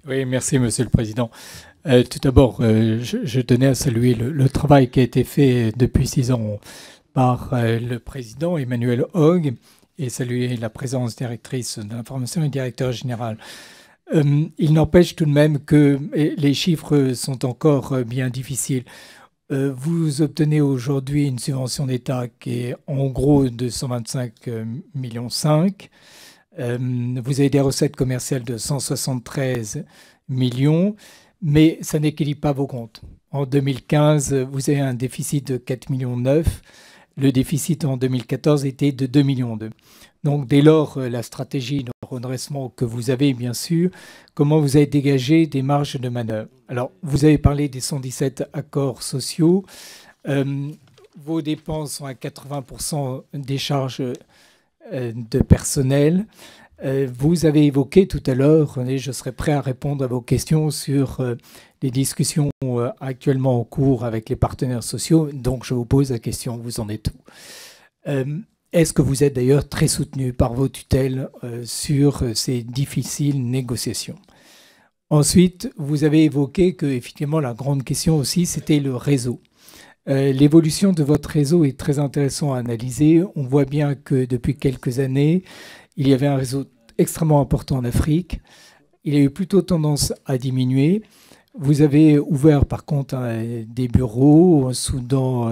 Oui, merci, Monsieur le Président. Tout d'abord, je tenais à saluer le travail qui a été fait depuis 6 ans par le Président Emmanuel Hogg et saluer la présence directrice de l'information et directeur général. Il n'empêche tout de même que les chiffres sont encore bien difficiles. Vous obtenez aujourd'hui une subvention d'État qui est en gros de 125,5 millions. Vous avez des recettes commerciales de 173 millions, mais ça n'équilibre pas vos comptes. En 2015, vous avez un déficit de 4,9 millions. Le déficit en 2014 était de 2,2 millions. Donc dès lors, la stratégie de redressement que vous avez, bien sûr, comment vous avez dégagé des marges de manœuvre? Alors, vous avez parlé des 117 accords sociaux. Euh, Vos dépenses sont à 80% des charges de personnel. Vous avez évoqué tout à l'heure, et je serai prêt à répondre à vos questions sur les discussions actuellement en cours avec les partenaires sociaux. Donc, je vous pose la question, vous en êtes où? Est-ce que vous êtes d'ailleurs très soutenu par vos tutelles sur ces difficiles négociations? Ensuite, vous avez évoqué que, effectivement, la grande question aussi, c'était le réseau. L'évolution de votre réseau est très intéressant à analyser. On voit bien que depuis quelques années, il y avait un réseau extrêmement important en Afrique. Il a eu plutôt tendance à diminuer. Vous avez ouvert par contre des bureaux au Soudan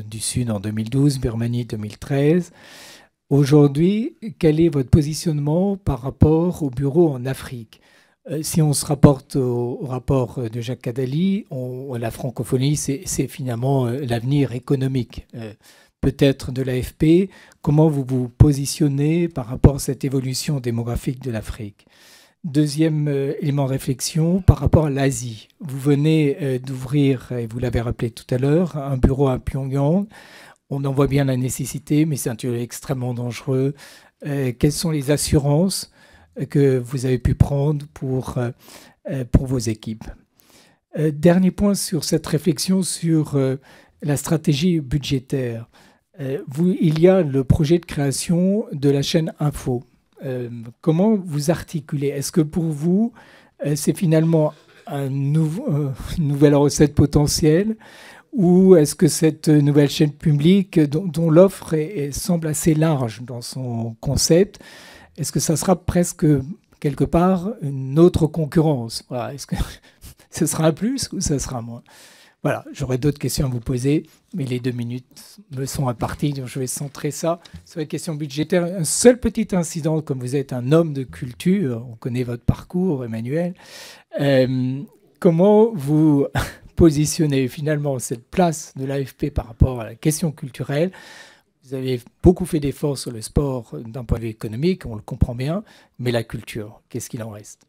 du Sud en 2012, Birmanie 2013. Aujourd'hui, quel est votre positionnement par rapport aux bureaux en Afrique? Si on se rapporte au rapport de Jacques Cadali, la francophonie, c'est finalement l'avenir économique, peut-être de l'AFP. Comment vous vous positionnez par rapport à cette évolution démographique de l'Afrique? Deuxième élément de réflexion, par rapport à l'Asie. Vous venez d'ouvrir, et vous l'avez rappelé tout à l'heure, un bureau à Pyongyang. On en voit bien la nécessité, mais c'est un lieu extrêmement dangereux. Quelles sont les assurances que vous avez pu prendre pour vos équipes? Dernier point sur cette réflexion sur la stratégie budgétaire. Il y a le projet de création de la chaîne Info. Comment vous articulez? Est-ce que pour vous, c'est finalement une nouvelle recette potentielle ou est-ce que cette nouvelle chaîne publique dont l'offre semble assez large dans son concept, est-ce que ça sera presque quelque part une autre concurrence? Voilà. Est-ce que ce sera un plus ou ça sera un moins? Voilà, j'aurais d'autres questions à vous poser, mais les 2 minutes me sont imparties, donc je vais centrer ça sur les questions budgétaires. Un seul petit incident, comme vous êtes un homme de culture, on connaît votre parcours, Emmanuel, comment vous positionnez finalement cette place de l'AFP par rapport à la question culturelle? Vous avez beaucoup fait d'efforts sur le sport d'un point de vue économique, on le comprend bien, mais la culture, qu'est-ce qu'il en reste?